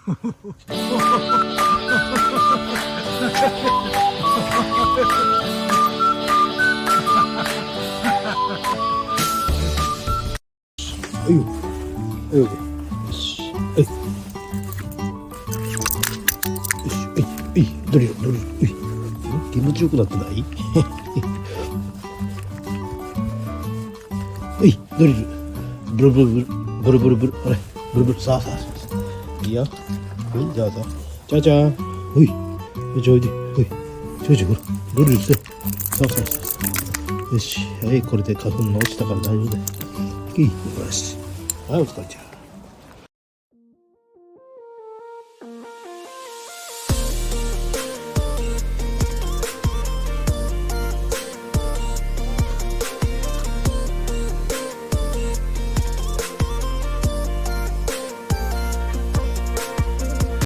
はいよ。はいよ。よし。はい。よし。はい。はい。ドリル。はい。気持ちよくなってない？はい。ドリル。ブルブルブル。ブルブルブル。あれ。ブルブル。さあ。いいよ。はい。じゃあ。じゃじゃーん。はい。じゃあおいで。はい。ちょほら。ドリルして。さあ。よし。はい。これで花粉が落ちたから大丈夫だよ。よし。はい、お疲れちゃん。